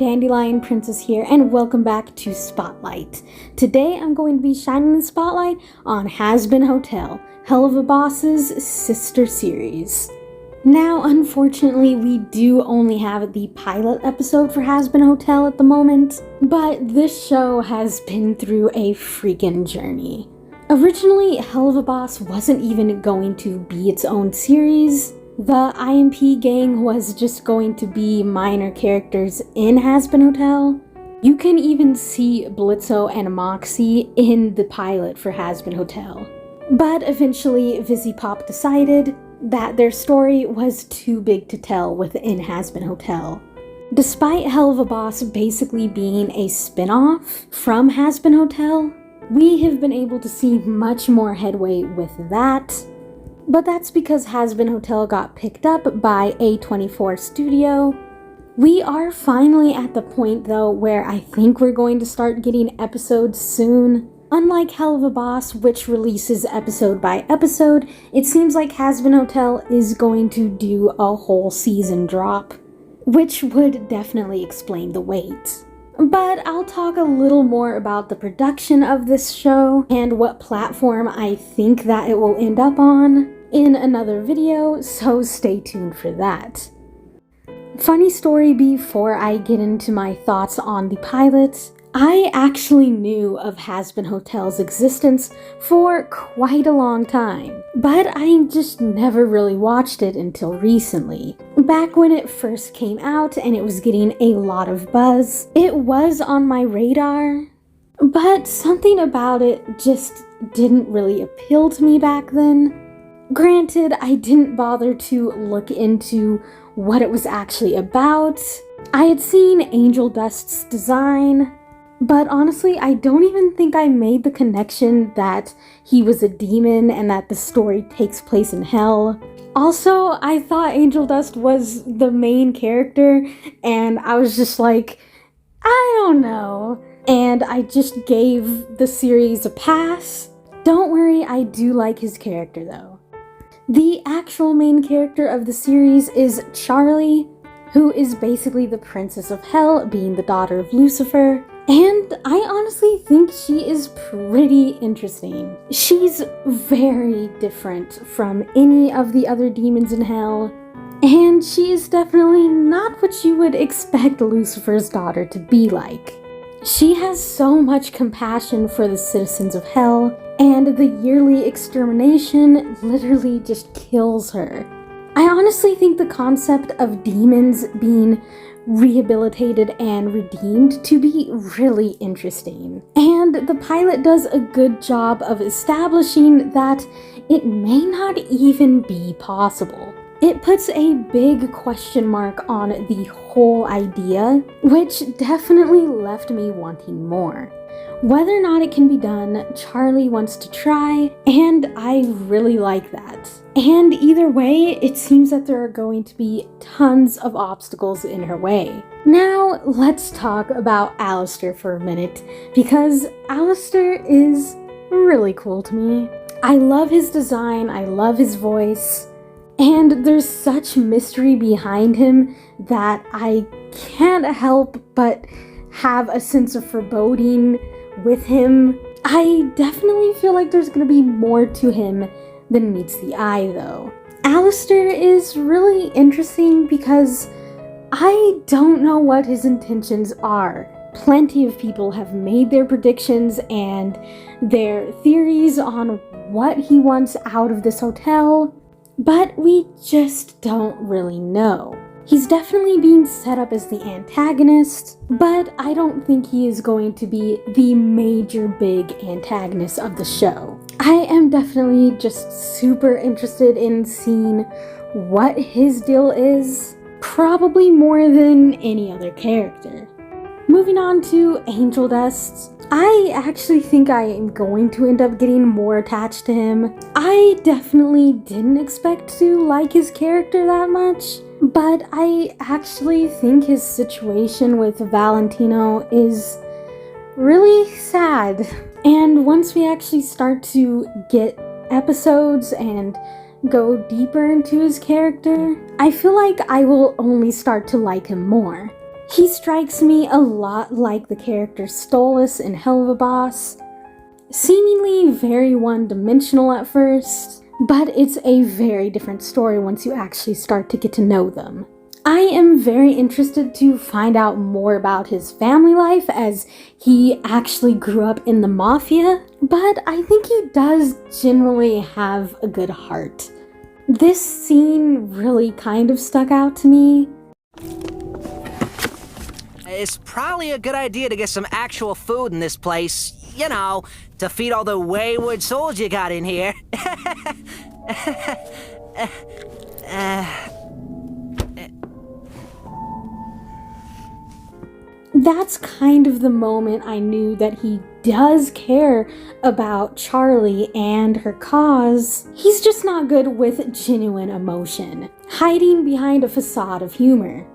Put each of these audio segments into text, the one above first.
Dandelion Princess here, and welcome back to Spotlight. Today I'm going to be shining the spotlight on Hazbin Hotel, Helluva Bosses' sister series. Now, unfortunately, we do only have the pilot episode for Hazbin Hotel at the moment, but this show has been through a freaking journey. Originally, Helluva Boss wasn't even going to be its own series. The I.M.P gang was just going to be minor characters in Hazbin Hotel. You can even see Blitzo and Moxie in the pilot for Hazbin Hotel. But eventually, Vivziepop decided that their story was too big to tell within Hazbin Hotel. Despite Helluva Boss basically being a spin-off from Hazbin Hotel, we have been able to see much more headway with that. But that's because Hazbin Hotel got picked up by A24 Studio. We are finally at the point though where I think we're going to start getting episodes soon. Unlike Helluva Boss, which releases episode by episode, it seems like Hazbin Hotel is going to do a whole season drop, which would definitely explain the wait. But I'll talk a little more about the production of this show and what platform I think that it will end up on in another video, so stay tuned for that. Funny story before I get into my thoughts on the pilot. I actually knew of Hazbin Hotel's existence for quite a long time, but I just never really watched it until recently. Back when it first came out and it was getting a lot of buzz, it was on my radar, but something about it just didn't really appeal to me back then. Granted, I didn't bother to look into what it was actually about. I had seen Angel Dust's design, but honestly, I don't even think I made the connection that he was a demon and that the story takes place in hell. Also, I thought Angel Dust was the main character, and I was just like, I don't know. And I just gave the series a pass. Don't worry, I do like his character though. The actual main character of the series is Charlie, who is basically the Princess of Hell, being the daughter of Lucifer. And I honestly think she is pretty interesting. She's very different from any of the other demons in hell, and she is definitely not what you would expect Lucifer's daughter to be like. She has so much compassion for the citizens of hell, and the yearly extermination literally just kills her. I honestly think the concept of demons being rehabilitated and redeemed to be really interesting. And the pilot does a good job of establishing that it may not even be possible. It puts a big question mark on the whole idea, which definitely left me wanting more. Whether or not it can be done, Charlie wants to try, and I really like that. And either way, it seems that there are going to be tons of obstacles in her way. Now, let's talk about Alastor for a minute, because Alastor is really cool to me. I love his design, I love his voice, and there's such mystery behind him that I can't help but have a sense of foreboding with him. I definitely feel like there's gonna be more to him than meets the eye though. Alastor is really interesting because I don't know what his intentions are. Plenty of people have made their predictions and their theories on what he wants out of this hotel, but we just don't really know. He's definitely being set up as the antagonist, but I don't think he is going to be the major big antagonist of the show. I am definitely just super interested in seeing what his deal is, probably more than any other character. Moving on to Angel Dust, I actually think I am going to end up getting more attached to him. I definitely didn't expect to like his character that much, but I actually think his situation with Valentino is really sad. And once we actually start to get episodes and go deeper into his character, I feel like I will only start to like him more. He strikes me a lot like the character Stolas in Helluva Boss, seemingly very one-dimensional at first, but it's a very different story once you actually start to get to know them. I am very interested to find out more about his family life, as he actually grew up in the mafia, but I think he does generally have a good heart. This scene really kind of stuck out to me. It's probably a good idea to get some actual food in this place, you know, to feed all the wayward souls you got in here. That's kind of the moment I knew that he does care about Charlie and her cause. He's just not good with genuine emotion, hiding behind a facade of humor.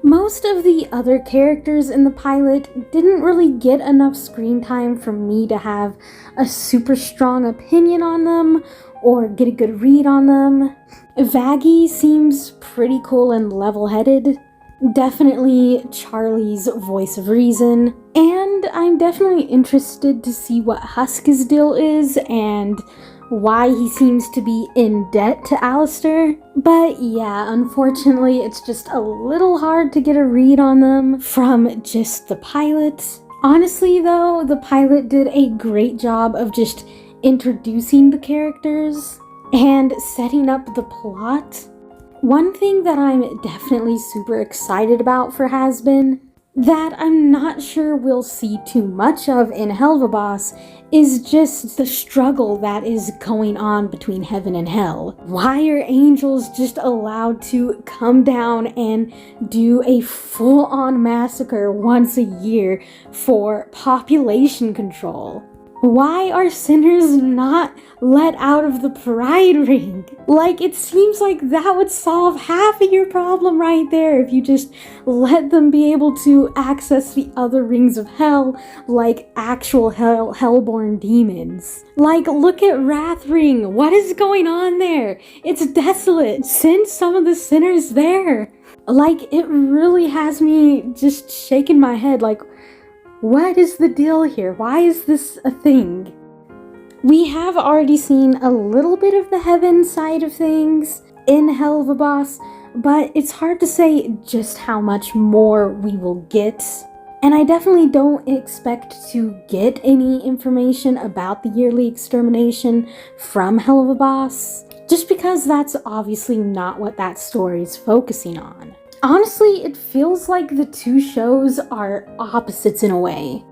Most of the other characters in the pilot didn't really get enough screen time for me to have a super strong opinion on them or get a good read on them. Vaggie seems pretty cool and level-headed. Definitely Charlie's voice of reason, and I'm definitely interested to see what Husk's deal is and why he seems to be in debt to Alastor. But yeah, unfortunately it's just a little hard to get a read on them from just the pilot. Honestly though, the pilot did a great job of just introducing the characters and setting up the plot. One thing that I'm definitely super excited about for Hazbin, that I'm not sure we'll see too much of in Helluva Boss, is just the struggle that is going on between heaven and hell. Why are angels just allowed to come down and do a full-on massacre once a year for population control? Why are sinners not let out of the pride ring? Like, it seems like that would solve half of your problem right there if you just let them be able to access the other rings of hell like actual hellborn demons. Like, look at Wrath Ring. What is going on there? It's desolate. Send some of the sinners there. Like, it really has me just shaking my head like, what is the deal here? Why is this a thing? We have already seen a little bit of the heaven side of things in Helluva Boss, but it's hard to say just how much more we will get. And I definitely don't expect to get any information about the yearly extermination from Helluva Boss, just because that's obviously not what that story is focusing on. Honestly, it feels like the two shows are opposites in a way.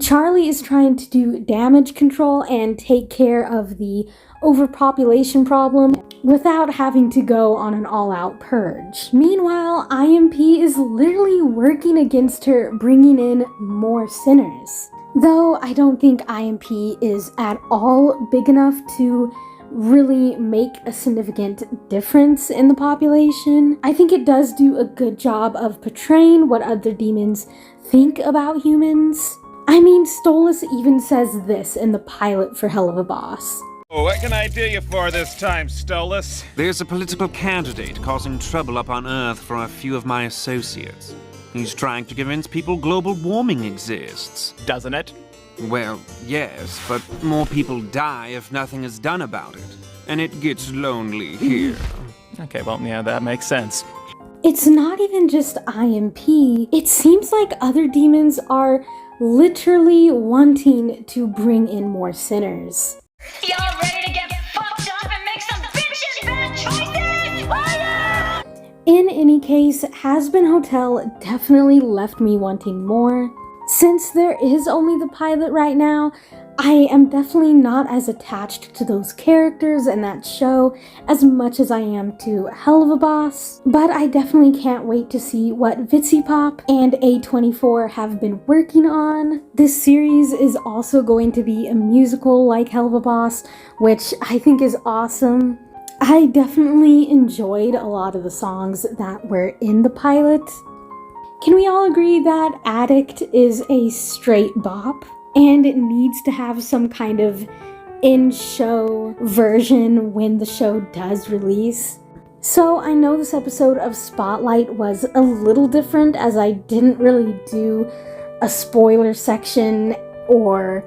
Charlie is trying to do damage control and take care of the overpopulation problem without having to go on an all-out purge. Meanwhile, I.M.P. is literally working against her, bringing in more sinners. Though I don't think I.M.P. is at all big enough to really make a significant difference in the population. I think it does do a good job of portraying what other demons think about humans. I mean, Stolas even says this in the pilot for Helluva Boss. What can I do you for this time, Stolas? There's a political candidate causing trouble up on Earth for a few of my associates. He's trying to convince people global warming exists. Doesn't it? Well, yes, but more people die if nothing is done about it. And it gets lonely here. Okay, well, yeah, that makes sense. It's not even just I.M.P. It seems like other demons are literally wanting to bring in more sinners. Y'all ready to get fucked up and make some bitchin' bad choices? Fire! In any case, Hazbin Hotel definitely left me wanting more. Since there is only the pilot right now, I am definitely not as attached to those characters and that show as much as I am to Helluva Boss, but I definitely can't wait to see what Vivziepop and A24 have been working on. This series is also going to be a musical like Helluva Boss, which I think is awesome. I definitely enjoyed a lot of the songs that were in the pilot. Can we all agree that Addict is a straight bop? And it needs to have some kind of in-show version when the show does release. So I know this episode of Spotlight was a little different, as I didn't really do a spoiler section or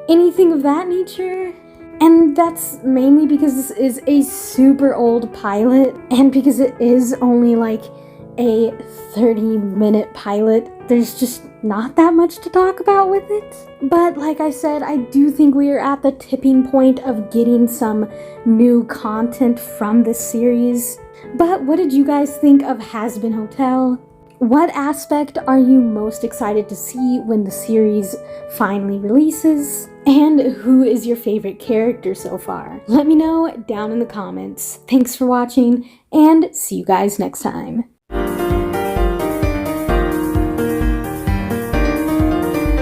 anything of that nature. And that's mainly because this is a super old pilot, and because it is only like a 30-minute pilot, there's just not that much to talk about with it. But like I said, I do think we are at the tipping point of getting some new content from this series. But what did you guys think of Hazbin Hotel? What aspect are you most excited to see when the series finally releases? And who is your favorite character so far? Let me know down in the comments. Thanks for watching, and see you guys next time.